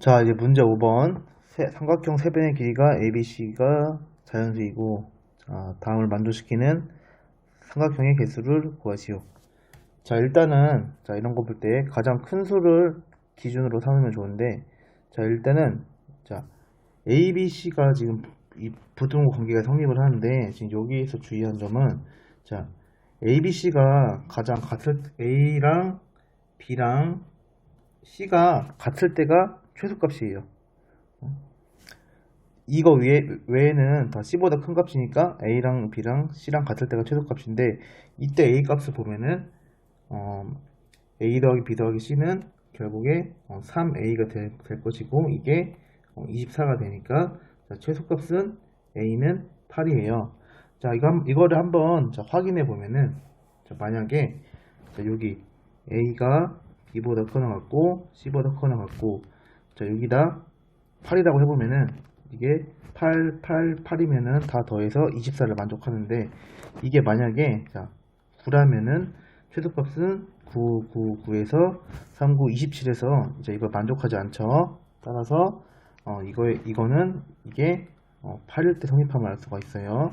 자, 이제 문제 5번. 삼각형 세 변의 길이가 ABC가 자연수이고, 자, 다음을 만족시키는 삼각형의 개수를 구하시오. 자, 일단은, 자, 이런 거 볼 때 가장 큰 수를 기준으로 삼으면 좋은데, 자, 일단은, 자, ABC가 지금 이 부등호 관계가 성립을 하는데, 지금 여기에서 주의한 점은, 자, ABC가 가장 같을, A랑 B랑 C가 같을 때가 최소값이에요. 이거 외에는 다 C보다 큰 값이니까 A랑 B랑 C랑 같을 때가 최소값인데, 이때 A 값을 보면은 어, A 더하기 B 더하기 C는 결국에 3A가 될 것이고, 이게 24가 되니까, 자, 최소값은 A는 8이에요. 자, 이거를 한번 자, 확인해 보면은, 자, 만약에 자, 여기 A가 B보다 커 나갔고 C보다 커 나갔고, 자, 여기다 8이라고 해보면은 이게 8, 8, 8이면은 다 더해서 24를 만족하는데, 이게 만약에 자 9라면은 최소값은 9, 9, 9에서 3, 9, 27에서 이제 이걸 만족하지 않죠. 따라서 이거는 이게 8일 때 성립함을 알 수가 있어요.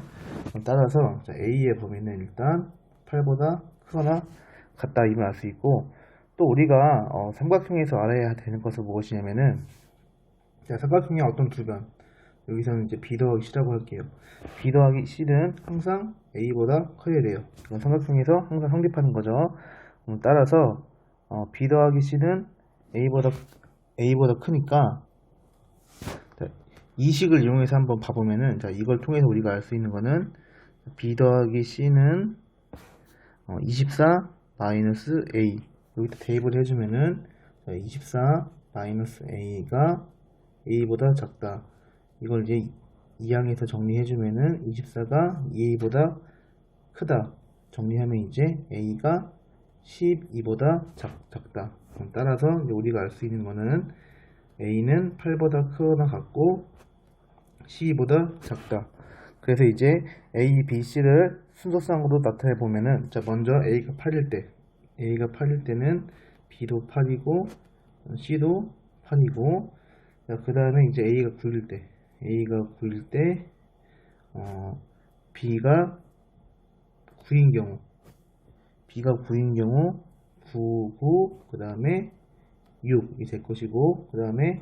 따라서 자, A의 범위는 일단 8보다 크거나 같다, 임을 알 수 있고, 또 우리가 삼각형에서 알아야 되는 것은 무엇이냐면은, 자, 삼각형의 어떤 두 변, 여기서는 이제 B 더하기 C라고 할게요. B 더하기 C는 항상 A보다 커야 돼요. 이건 삼각형에서 항상 성립하는 거죠. 따라서 B 더하기 C는 A보다 크니까, 자, 이 식을 이용해서 한번 봐보면은, 자, 이걸 통해서 우리가 알 수 있는 거는 B 더하기 C는 24 마이너스 A, 여기다 대입을 해주면은 24 마이너스 A가 A보다 작다. 이걸 이제 2항에서 정리해주면은 24가 2A보다 크다. 정리하면 이제 A가 12보다 작다. 그럼 따라서 이제 우리가 알 수 있는 거는 A는 8보다 크거나 같고 C보다 작다. 그래서 이제 A, B, C를 순서상으로 나타내 보면은, 자, 먼저 A가 8일 때는 B도 8이고 C도 8이고, 그 다음에 이제 A가 9일 때 B가 9인 경우, B가 9인 경우 9, 9, 그 다음에 6이 될 것이고, 그 다음에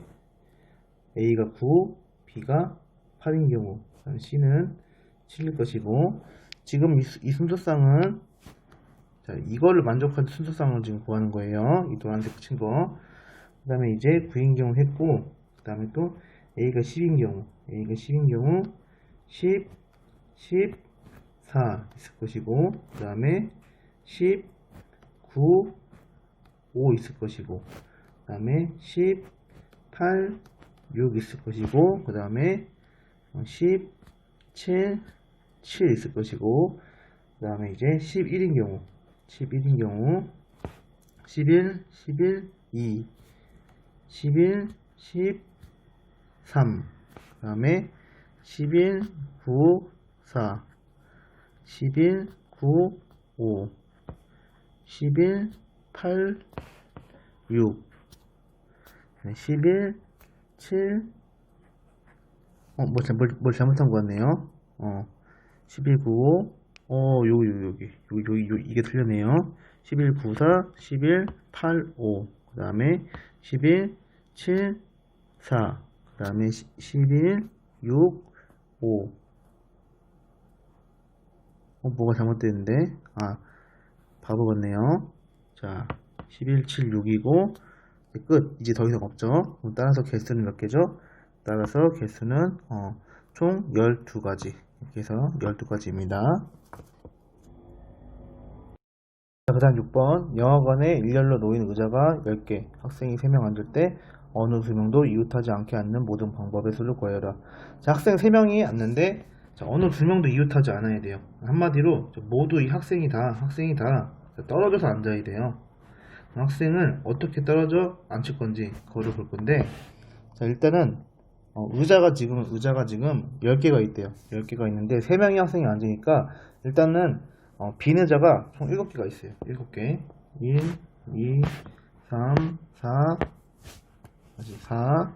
A가 9, B가 8인 경우, C는 7일 것이고, 지금 이 순서상은, 자, 이거를 만족한 순서상을 지금 구하는 거예요. 이 노란색 붙인 거. 그 다음에 이제 9인 경우 했고, 그 다음에 또 A가 10인 경우 10, 14 있을 것이고, 그 다음에 10, 9, 5 있을 것이고, 그 다음에 10, 8, 6 있을 것이고, 그 다음에 10, 7, 7 있을 것이고, 그 다음에 이제 11인 경우 11, 11, 2, 11, 13, 그 다음에 11, 9, 4, 11, 9, 5, 11, 8, 6, 11, 7, 뭘 잘못한 것 같네요. 11, 9, 5, 여기, 이게 틀렸네요. 11, 9, 4, 11, 8, 5, 그 다음에 11, 7, 4, 그 다음에 11, 6, 5. 뭐가 잘못됐는데? 바보 같네요. 자, 11, 7, 6이고, 끝. 이제 더 이상 없죠. 그럼 따라서 개수는 몇 개죠? 따라서 개수는 총 12가지. 이렇게 해서 12가지입니다. 그 다음 6번. 영화관에 일렬로 놓인 의자가 10개, 학생이 3명 앉을 때 어느 2명도 이웃하지 않게 앉는 모든 방법의 수를 구하여라. 자, 학생 3명이 앉는데, 자, 어느 2명도 이웃하지 않아야 돼요. 한마디로 모두 이 학생이 다 떨어져서 앉아야 돼요. 학생을 어떻게 떨어져 앉힐 건지 그거를 볼 건데, 자, 일단은 의자가 지금 10개가 있대요. 10개가 있는데 3명의 학생이 앉으니까, 일단은 빈 의자가 총 7개가 있어요. 7개. 1, 2, 3, 4, 다시 4,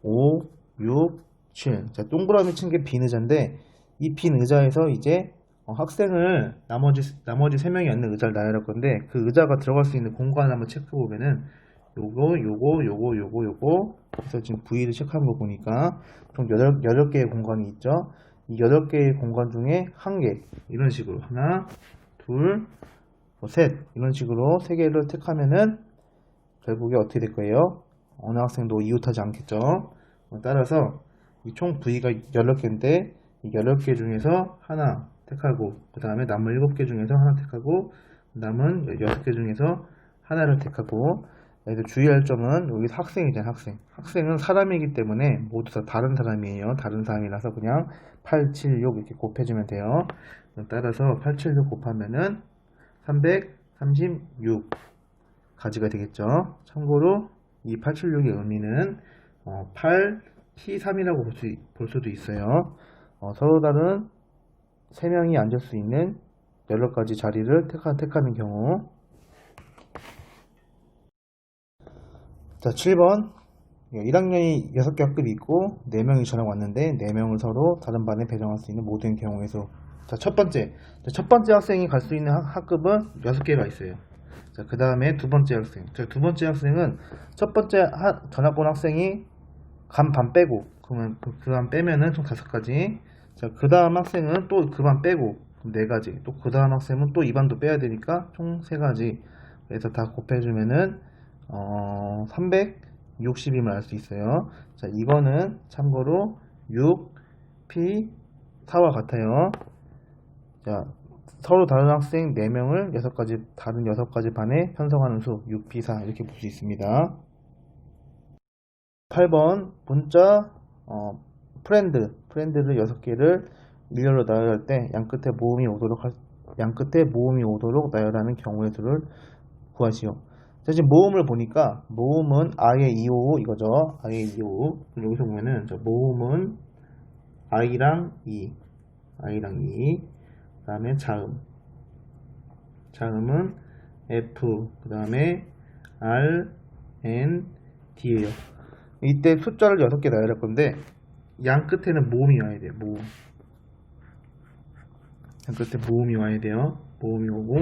5, 6, 7. 자, 동그라미 친 게 빈 의자인데, 이 빈 의자에서 이제 학생을 나머지 3명이 앉는 의자를 나열할 건데, 그 의자가 들어갈 수 있는 공간을 한번 체크해 보면은, 요거, 그래서 지금 V를 체크한 거 보니까, 총 8개의 공간이 있죠. 이 8개의 공간 중에 1개, 이런 식으로, 하나, 둘, 셋, 이런 식으로 3개를 택하면은, 결국에 어떻게 될 거예요? 어느 학생도 이웃하지 않겠죠. 따라서 이 총 V가 16개인데 이 16개 중에서 하나 택하고 그 다음에 남은 7개 중에서 하나 택하고 남은 6개 중에서 하나를 택하고 여기서 주의할 점은 여기 학생이잖아요. 학생은 사람이기 때문에 모두 다 다른 사람이에요. 다른 사람이라서 그냥 8, 7, 6 이렇게 곱해주면 돼요. 따라서 8, 7, 6 곱하면은 336 가지가 되겠죠. 참고로 이 876의 의미는 8, T3이라고 볼 수도 있어요. 서로 다른 3명이 앉을 수 있는 여러 가지 자리를 택하는 경우. 자, 7번. 1학년이 6개 학급이 있고 4명이 전학 왔는데 4명을 서로 다른 반에 배정할 수 있는 모든 경우의 수. 자, 첫 번째 학생이 갈 수 있는 학급은 6개가 있어요. 자, 그 다음에 두 번째 학생. 자, 두 번째 학생은 첫 번째 전학온 학생이 간 반 빼고, 그러면 그 반 빼면은 총 5가지. 자, 그 다음 학생은 또 그 반 빼고, 그럼 4가지. 또 그 다음 학생은 또 이 반도 빼야 되니까 총 3가지. 그래서 다 곱해주면은, 360임을 알 수 있어요. 자, 이거는 참고로 6, P, 4와 같아요. 자, 서로 다른 학생 4명을 다른 6가지 반에 편성하는 수 6P4 이렇게 볼 수 있습니다. 8번 문자 프렌드를 6개를 일렬로 나열할 때 양끝에 모음이 오도록 나열하는 경우의 수를 구하시오. 자, 지금 모음을 보니까 모음은 I의 255 이거죠. I의 255. 여기서 보면은 모음은 I랑 2, 그 다음에 자음은 F, 그 다음에 R, N, D예요. 이때 숫자를 6개 나열할 건데 양 끝에는 모음이 와야 돼요. 양 끝에 모음이 와야 돼요. 모음이 오고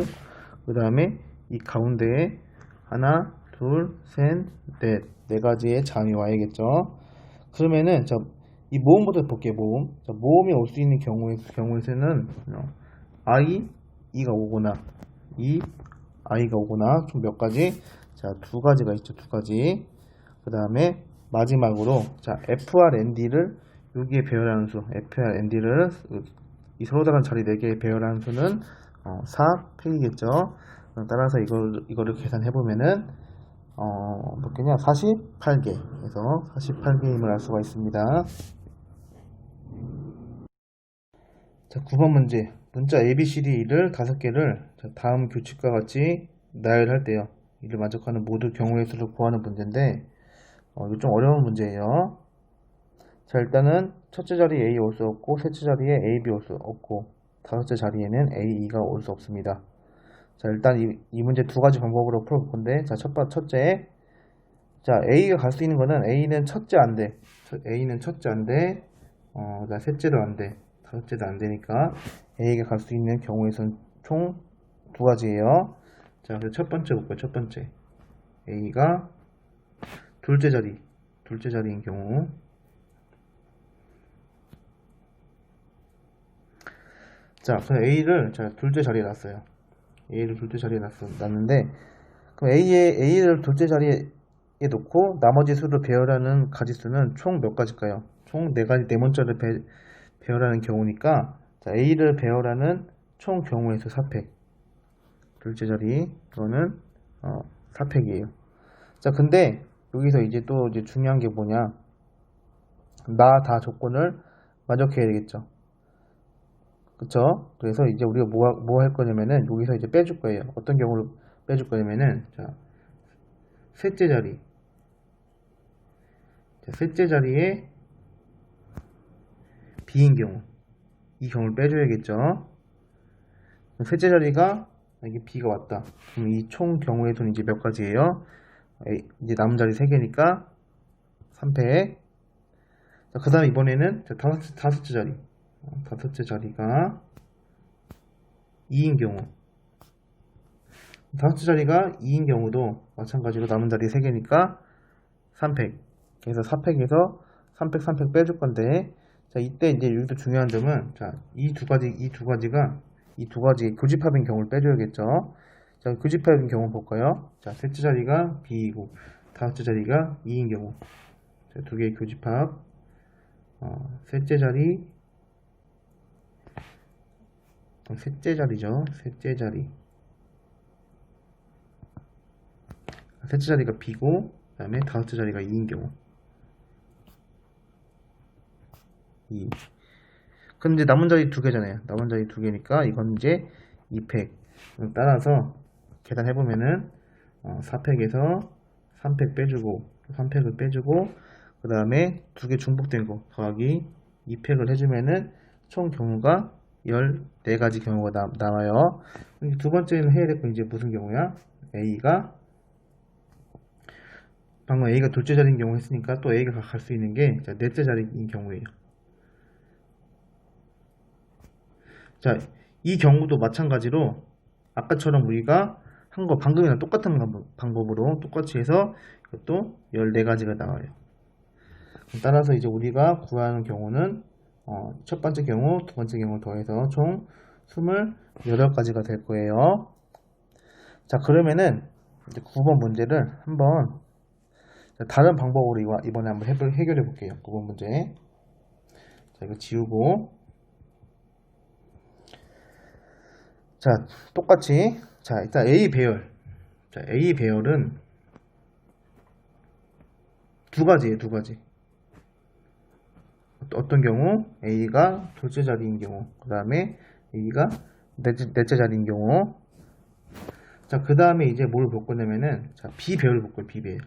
그 다음에 이 가운데에 하나, 둘, 셋, 넷, 4가지의 자음이 와야겠죠. 그러면은 이 모음부터 볼게요. 모음이 올 수 있는 경우의 수는 I가 오거나 I가 오거나 총 몇 가지? 자, 2가지가 있죠. 2가지. 그 다음에 마지막으로 FRND를 여기에 배열하는 수, FRND를 이 서로 다른 자리 4개에 배열하는 수는 4팩이겠죠. 따라서 이거를 계산해 보면은 몇 개냐? 48개. 그래서 48개임을 알 수가 있습니다. 자, 9번 문제. 문자 ABCD를 5개를 다음 규칙과 같이 나열할 때요. 이를 만족하는 모두 경우의 수를 구하는 문제인데 이거 좀 어려운 문제예요. 자, 일단은 첫째 자리에 A 올 수 없고 셋째 자리에 A, B 올 수 없고 다섯째 자리에는 A, E가 올 수 없습니다. 자, 일단 이 문제 2가지 방법으로 풀어볼 건데 첫째 A가 갈 수 있는 거는 A는 첫째 안 돼. A는 첫째 안 돼. 셋째도 안 돼. 다섯째도 안 되니까 A가 갈 수 있는 경우의 수는 총 2가지예요. 자, 그래서 첫 번째 볼까요? 첫 번째 A가 둘째 자리인 경우. 자, 그럼 A를 둘째 자리에 놨어요. A를 둘째 자리에 놨는데 그럼 A를 둘째 자리에 놓고 나머지 수를 배열하는 가지수는 총 몇 가지일까요? 총 4가지 네 문자를 배열하는 경우니까 A를 배열하는 총 경우의 수 4팩. 둘째 자리 이거는 4팩이에요. 자, 근데 여기서 이제 또 중요한 게 뭐냐? 다 조건을 만족해야 되겠죠. 그쵸? 그래서 이제 우리가 뭐 할 거냐면은 여기서 이제 빼줄 거예요. 어떤 경우를 빼줄 거냐면은 셋째 자리에 B인 경우 이 경우를 빼줘야겠죠. 셋째 자리가 이게 B가 왔다. 그럼 이 총 경우의 수는 이제 몇 가지예요? 이제 남은 자리 3개니까 3팩. 자, 그 다음에 이번에는 다섯째 자리. 다섯째 자리가 2인 경우. 다섯째 자리가 2인 경우도 마찬가지로 남은 자리 3개니까 3팩. 그래서 4팩에서 3팩, 3팩 빼줄 건데, 자, 이때 이제 여기도 중요한 점은, 자, 이 두 가지 교집합인 경우를 빼줘야겠죠. 자, 교집합인 경우 볼까요? 자, 셋째 자리가 B이고, 다섯째 자리가 2인 경우. 자, 두 개의 교집합. 셋째 자리죠. 셋째 자리. 셋째 자리가 B고, 그 다음에 다섯째 자리가 2인 경우. 2. 근데 남은 자리 2개잖아요. 남은 자리 2개니까 이건 이제 2팩. 따라서 계산해보면은 4팩에서 3팩 빼주고 3팩을 빼주고 그 다음에 2개 중복된 거 더하기 2팩을 해주면은 총 경우가 14가지 경우가 나와요. 두 번째는 해야 될 건 이제 무슨 경우야? 방금 A가 둘째 자리인 경우 했으니까 또 A가 갈 수 있는 게 넷째 자리인 경우예요. 자, 이 경우도 마찬가지로 아까처럼 우리가 한 거 방금이랑 똑같은 방법으로 똑같이 해서 이것도 14가지가 나와요. 따라서 이제 우리가 구하는 경우는 첫 번째 경우, 두 번째 경우 더해서 총 28가지가 될 거예요. 자, 그러면은 이제 9번 문제를 한번 다른 방법으로 이번에 한번 해결해 볼게요. 9번 문제. 자, 이거 지우고. 자, 똑같이. 자, 일단 A 배열. 자, A 배열은 두 가지예요, 두 가지. 어떤 경우? A가 둘째 자리인 경우. 그 다음에 A가 넷째 자리인 경우. 자, 그 다음에 이제 뭘 볼 거냐면은, 자, B 배열을 볼 거예요, B 배열.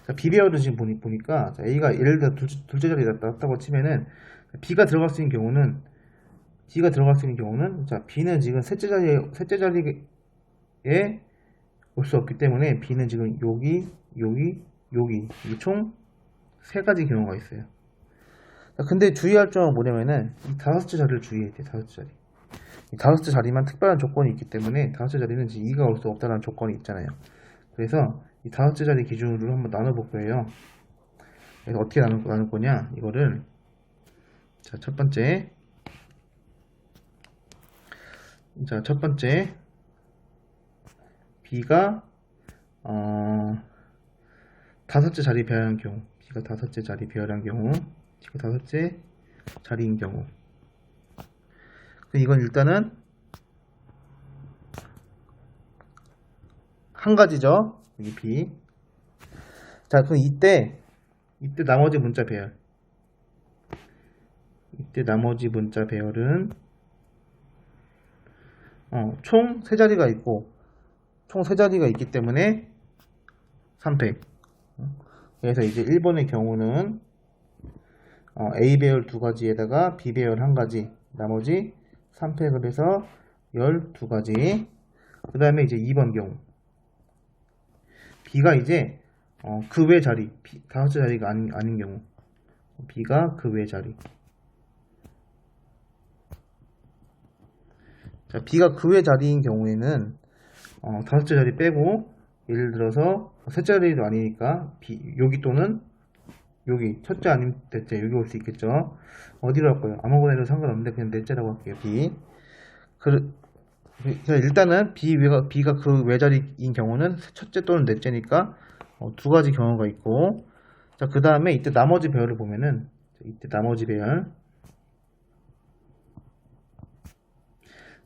자, B 배열도 지금 보니까, 자, A가 예를 들어 둘째 자리에 났다고 치면은, B가 들어갈 수 있는 경우는, D가 들어갈 수 있는 경우는, 자, B는 지금 셋째 자리에 올 수 없기 때문에, B는 지금 여기, 총 3가지 경우가 있어요. 자, 근데 주의할 점은 뭐냐면은, 이 다섯째 자리를 주의해야 돼요, 다섯째 자리. 이 다섯째 자리만 특별한 조건이 있기 때문에, 다섯째 자리는 지금 2가 올 수 없다는 조건이 있잖아요. 그래서, 이 다섯째 자리 기준으로 한번 나눠볼 거예요. 그래서 어떻게 나눌 거냐, 이거를. 자, 첫 번째, B가 다섯째 자리 배열한 경우, B가 다섯째 자리 배열한 경우, B가 다섯째 자리인 경우. 이건 일단은 한 가지죠. 여기 B. 자, 그럼 이때 나머지 문자 배열. 이때 나머지 문자 배열은 총 3자리가 있고, 총 3자리가 있기 때문에 3팩. 그래서 이제 1번의 경우는 A 배열 2가지에다가 B 배열 1가지, 나머지 3팩을 해서 12가지. 그 다음에 이제 2번 경우. B가 이제 그 외 자리, 다섯째 자리가 아닌 경우. B가 그 외 자리. 자, B가 그 외 자리인 경우에는 다섯째 자리 빼고, 예를 들어서 셋째 자리도 아니니까 여기 또는 여기 첫째 아니면 넷째 여기 올 수 있겠죠. 어디로 할까요? 아무거나 해도 상관없는데 그냥 넷째라고 할게요. B. 일단은 B가 그 외자리인 경우는 첫째 또는 넷째니까 2가지 경우가 있고, 자, 그 다음에 이때 나머지 배열을 보면은, 이때 나머지 배열.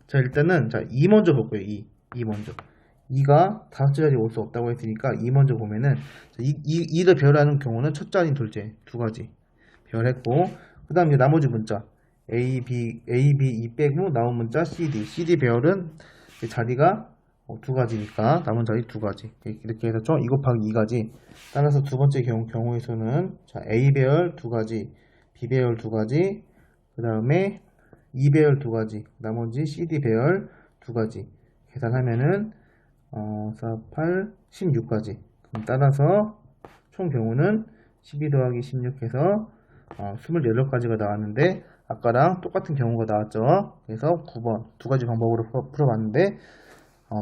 자, 일단은, 자, 2 먼저 볼 거예요. 2 먼저. 2가 다섯째 자리에 올 수 없다고 했으니까 2 먼저 보면은, 자, 2를 배열하는 경우는 첫째 아닌 둘째 2가지 배열했고, 그 다음 이제 나머지 문자 A, B, 2 빼고 나온 문자 CD 배열은 자리가 2가지니까 남은 자리 2가지. 이렇게 해서 총 2 곱하기 2가지. 따라서 두 번째 경우에서는, 자, A 배열 2가지, B 배열 2가지, 그 다음에 2 배열 2가지, 나머지 CD 배열 2가지 계산하면은 4, 8, 16까지. 그럼 따라서 총 경우는 12 더하기 16해서 28가지가 나왔는데 아까랑 똑같은 경우가 나왔죠. 그래서 9번 두 가지 방법으로 풀어봤는데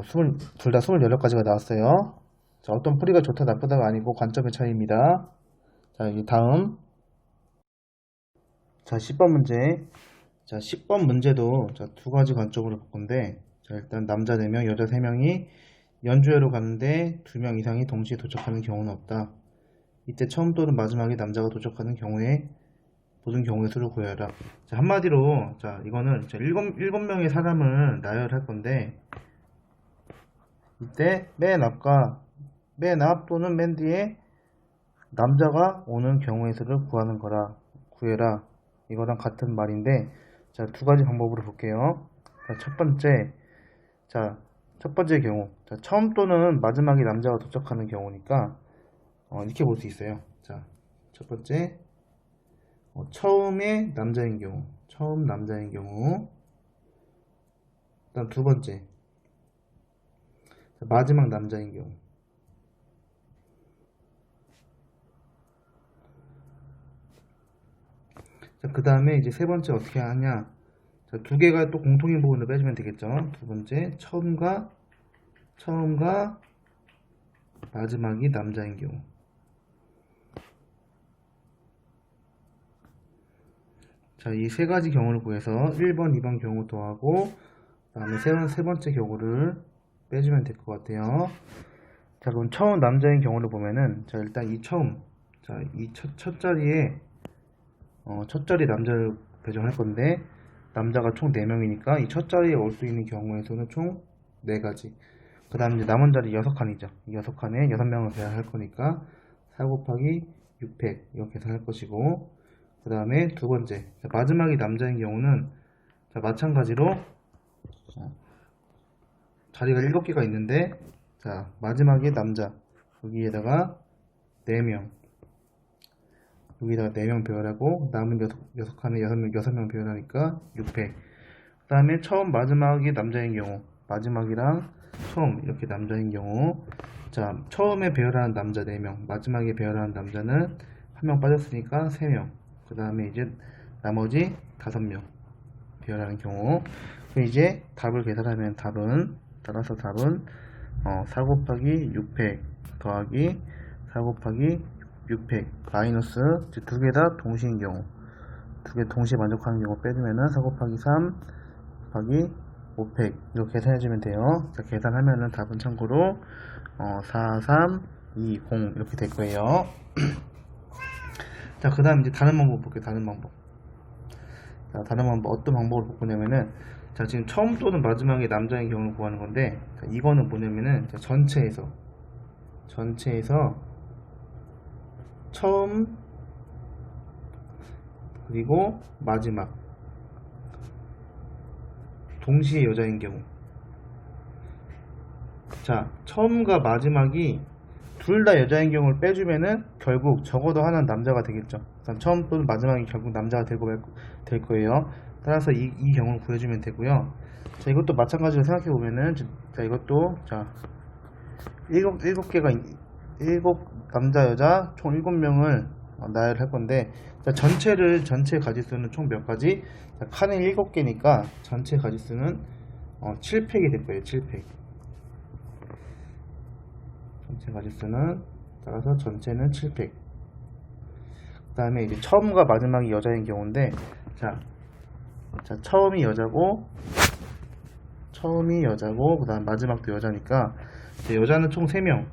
둘 다 28가지가 나왔어요. 자, 어떤 풀이가 좋다 나쁘다가 아니고 관점의 차이입니다. 자, 이제 다음. 자, 10번 문제. 자, 10번 문제도 두 가지 관점으로 볼 건데, 자, 일단 남자 4명, 여자 3명이 연주회로 가는데 2명 이상이 동시에 도착하는 경우는 없다. 이때 처음 또는 마지막에 남자가 도착하는 경우에 모든 경우의 수를 구해라. 자, 한마디로, 자, 이거는 일곱 명의 사람을 나열할 건데, 이때 맨 앞 또는 맨 뒤에 남자가 오는 경우의 수를 구해라. 이거랑 같은 말인데, 자, 두 가지 방법으로 볼게요. 자, 첫 번째 경우. 자, 처음 또는 마지막에 남자가 도착하는 경우니까, 이렇게 볼 수 있어요. 자, 첫 번째, 처음 남자인 경우. 일단 두 번째, 자, 마지막 남자인 경우. 자, 그 다음에 이제 세 번째 어떻게 하냐. 자, 두 개가 또 공통인 부분을 빼주면 되겠죠. 두 번째, 처음과 마지막이 남자인 경우. 자, 이 세 가지 경우를 구해서 1번, 2번 경우 더하고, 그 다음에 세 번째 경우를 빼주면 될 것 같아요. 자, 그럼 처음 남자인 경우를 보면은, 자, 일단 이 첫 자리에, 첫 자리 남자를 배정할 건데, 남자가 총 4명이니까 이 첫 자리에 올 수 있는 경우의 수는 총 4가지. 그 다음 이제 남은 자리 6칸이죠. 이 6칸에 6명을 배정할 거니까 4 곱하기 600 이렇게 계산할 것이고, 그 다음에 두 번째, 마지막이 남자인 경우는 자, 마찬가지로 자리가 7개가 있는데, 자, 마지막에 남자 여기에다가 4명, 여기다가 4명 배열하고 남은 6칸에 6명 배열하니까 600. 그 다음에 처음 마지막이 남자인 경우, 마지막이랑 처음 이렇게 남자인 경우, 자, 처음에 배열하는 남자 4명, 마지막에 배열하는 남자는 1명 빠졌으니까 3명. 그 다음에 이제 나머지 5명 배열하는 경우. 그럼 이제 답을 계산하면 따라서 답은 4 곱하기 600 더하기 4 곱하기 600 마이너스 두 개 다 동시인 경우, 두 개 동시에 만족하는 경우 빼주면은 4 곱하기 3 곱하기 500 이렇게 계산해주면 돼요. 자, 계산하면은 답은 참고로 4320 이렇게 될 거예요. 자, 그 다음 이제 다른 방법 볼게요. 다른 방법. 자, 다른 방법 어떤 방법을 볼 거냐면은, 자, 지금 처음 또는 마지막에 남자의 경우를 구하는 건데, 자, 이거는 뭐냐면은, 자, 전체에서 처음 그리고 마지막 동시에 여자인 경우. 자, 처음과 마지막이 둘 다 여자인 경우를 빼주면은 결국 적어도 하나는 남자가 되겠죠. 처음 또는 마지막이 결국 남자가 될 거예요. 따라서 이 경우를 구해주면 되고요. 자, 이것도 마찬가지로 생각해 보면은, 자, 이것도 자, 일곱 남자 여자 총 7명을 나열할 건데, 자, 전체 가지수는 총 몇 가지? 자, 칸은 7개니까 전체 가지수는 7팩이 될 거예요. 7팩. 전체 가지수는 따라서 전체는 7팩. 그 다음에 이제 처음과 마지막이 여자인 경우인데, 자, 처음이 여자고 그 다음 마지막도 여자니까, 여자는 총 3명.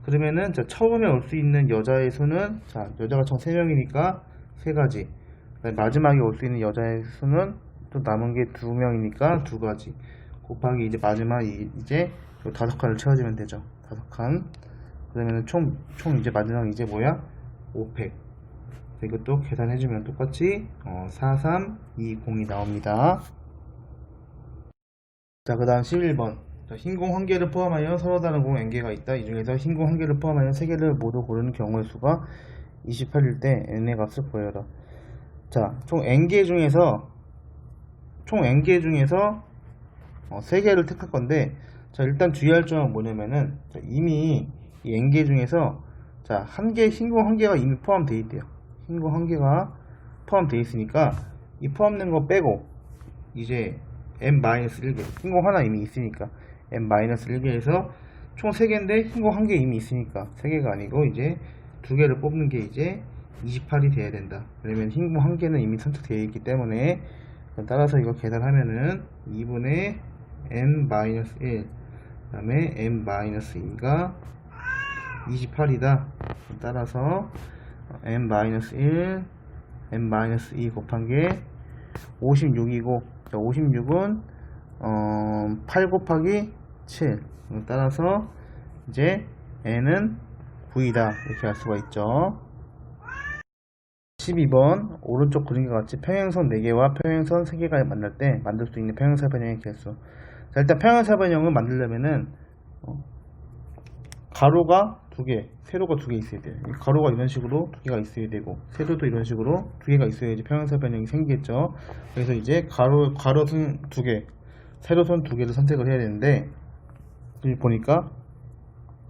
그러면은 처음에 올 수 있는 여자의 수는, 자, 여자가 총 3명이니까 3가지. 마지막에 올 수 있는 여자의 수는 또 남은 게 2명이니까 2가지. 곱하기 이제 마지막 이제 5칸을 채워주면 되죠. 5칸. 그러면은 총 이제 마지막 이제 뭐야? 5팩. 이것도 계산해주면 똑같이 4320이 나옵니다. 자, 그 다음 11번. 자, 흰공 1개를 포함하여 서로 다른 공 n개가 있다. 이 중에서 흰공 1개를 포함하여 3개를 모두 고르는 경우의 수가 28일 때 n의 값을 구해라. 자, 총 n개 중에서 3개를 택할 건데, 자, 일단 주의할 점은 뭐냐면은, 자, 이미 이 n개 중에서, 자, 흰공 한 개가 이미 포함되어 있대요. 흰공 한 개가 포함되어 있으니까, 이 포함된 거 빼고, 이제 n-1개, 흰공 하나 이미 있으니까, n-1개에서 총 3개인데, 흰공 한 개 이미 있으니까, 3개가 아니고, 이제 2개를 뽑는 게 이제 28이 돼야 된다. 왜냐면 흰공 한 개는 이미 선택되어 있기 때문에, 따라서 이거 계산하면은 2분의 n-1, 그 다음에 n-2가 28이다. 따라서 n-1, n-2 곱한 게 56이고, 56은 8 곱하기 7. 따라서 이제 n은 9이다. 이렇게 할 수가 있죠. 12번 오른쪽 그림과 같이 평행선 4개와 평행선 3개가 만날 때 만들 수 있는 평행사변형의 개수. 자, 일단 평행사변형을 만들려면은 가로가 2개, 세로가 2개 있어야 돼요. 가로가 이런 식으로 2개가 있어야 되고, 세로도 이런 식으로 2개가 있어야지 평행사변형이 생기겠죠. 그래서 이제 가로선 2개, 세로선 2개를 선택을 해야 되는데, 여기 보니까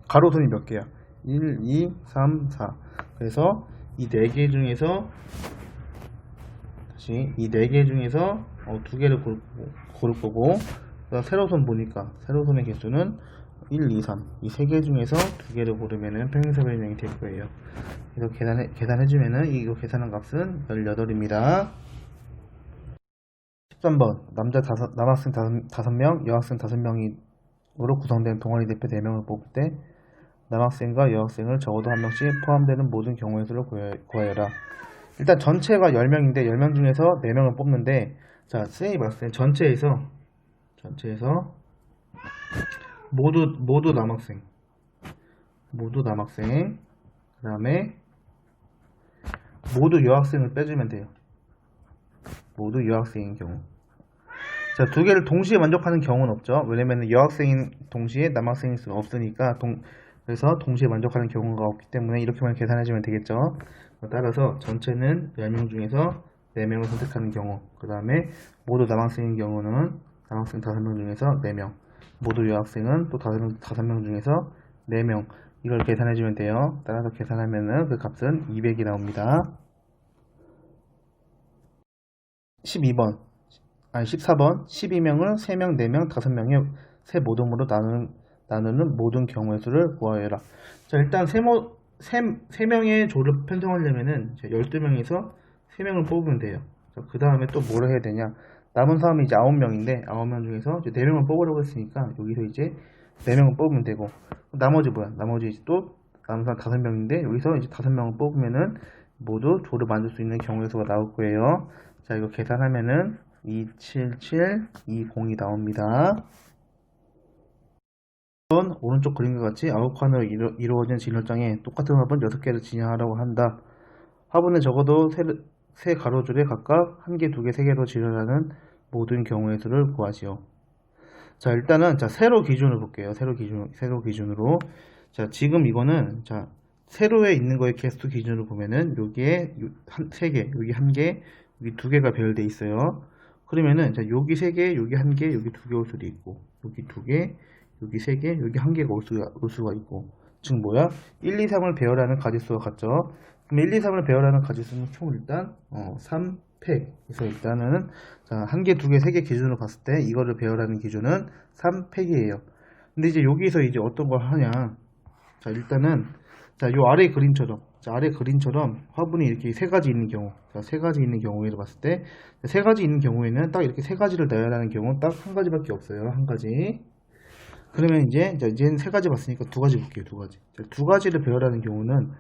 가로선이 몇 개야? 1, 2, 3, 4. 그래서 이 4개 중에서 이 4개 중에서 2개를 고를 거고, 세로선 보니까 세로선의 개수는 1, 2, 3. 이 3개 중에서 2개를 고르면은 평행사변형이 될 거예요. 그래서 계산해주면은 이거 계산한 값은 18입니다. 13번 남학생 5명, 여학생 5명으로 구성된 동아리 대표 4명을 뽑을 때 남학생과 여학생을 적어도 한 명씩 포함되는 모든 경우의 수를 구하여라. 일단 전체가 10명인데 10명 중에서 4명을 뽑는데, 자, 선생님이 봤을 때 전체에서 모두 남학생, 그 다음에 모두 여학생을 빼주면 돼요. 모두 여학생인 경우. 자, 2개를 동시에 만족하는 경우는 없죠. 왜냐면 여학생인 동시에 남학생일 수가 없으니까, 그래서 동시에 만족하는 경우가 없기 때문에 이렇게만 계산해주면 되겠죠. 따라서 전체는 10명 중에서 4명을 선택하는 경우, 그 다음에 모두 남학생인 경우는 남학생 5명 중에서 4명, 모두 여학생은 또 5명 중에서 4명, 이걸 계산해주면 돼요. 따라서 계산하면은 그 값은 200이 나옵니다. 14번 12명을 3명, 4명, 5명의 세 모둠으로 나누는 모든 경우의 수를 구하여라. 자, 일단 3명의 조를 편성하려면은 12명에서 3명을 뽑으면 돼요. 그 다음에 또 뭐를 해야 되냐? 남은 사람이 이제 9명인데 9명 중에서 이제 4명을 뽑으려고 했으니까 여기서 이제 4명을 뽑으면 되고, 나머지 뭐야? 나머지 이제 또 남은 사람 5명인데 여기서 이제 5명을 뽑으면은 모두 조를 만들 수 있는 경우의 수가 나올 거예요. 자, 이거 계산하면은 27720이 나옵니다. 오른쪽 그림과 같이 9칸으로 이루어진 진열장에 똑같은 화분 6개를 진열하라고 한다. 화분에 적어도 세 가로줄에 각각 1개, 2개, 3개로 진열하는 모든 경우의 수를 구하시오. 자, 일단은 세로 기준으로 볼게요. 세로 기준으로. 자, 지금 이거는 세로에 있는 거의 개수 기준으로 보면은 여기에 3개, 여기 1개, 여기 2개가 배열돼 있어요. 그러면은 여기 3개, 여기 1개, 여기 2개 올 수도 있고, 여기 2개, 여기 3개, 여기 1개가 올 수가 있고. 즉 뭐야? 1, 2, 3을 배열하는 가지수가 같죠. 그럼 1, 2, 3을 배열하는 가지수는 총 일단 3팩. 그래서 일단은 1개, 2개, 3개 기준으로 봤을 때 이거를 배열하는 기준은 3팩이에요. 근데 이제 여기서 이제 어떤 걸 하냐? 자, 일단은 요 아래 그림처럼 화분이 이렇게 3가지 있는 경우, 3가지 있는 경우에를 봤을 때 3가지 있는 경우에는 딱 이렇게 3가지를 넣어야 하는 경우는 딱 1가지밖에 없어요. 1가지. 그러면 이제는 3가지 봤으니까 2가지 볼게요. 2가지. 2가지를 배열하는 경우는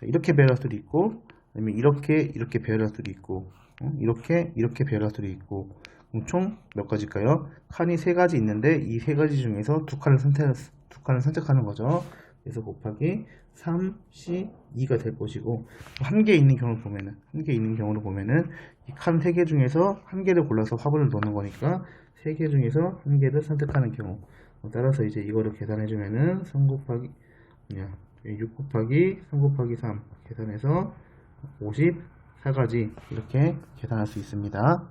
이렇게 배열할 수도 있고, 아니면 이렇게 배열할 수도 있고, 이렇게 배열할 수도 있고. 그럼 총 몇 가지일까요? 칸이 3가지 있는데 이 3가지 중에서 2칸을 선택하는 거죠. 그래서 곱하기 3C2가 될 것이고, 1개 있는 경우를 보면은 이 칸 3개 중에서 1개를 골라서 화분을 넣는 거니까 3개 중에서 1개를 선택하는 경우. 따라서 이제 이거를 계산해주면은 6 곱하기 3 곱하기 3 계산해서 54가지 이렇게 계산할 수 있습니다.